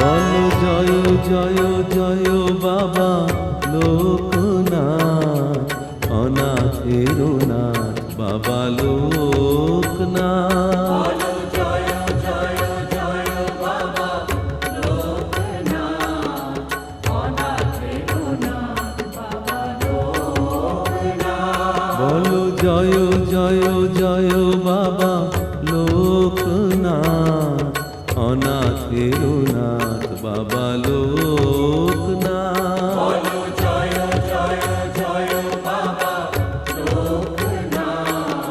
বলো জয় জয় জয় বাবা লোকনাথ, অনাথের নাথ বাবা লোকনাথ। বলো জয় জয় জয় বাবা লোকনাথ, অনাথের নাথ বাবা লোকনাথ।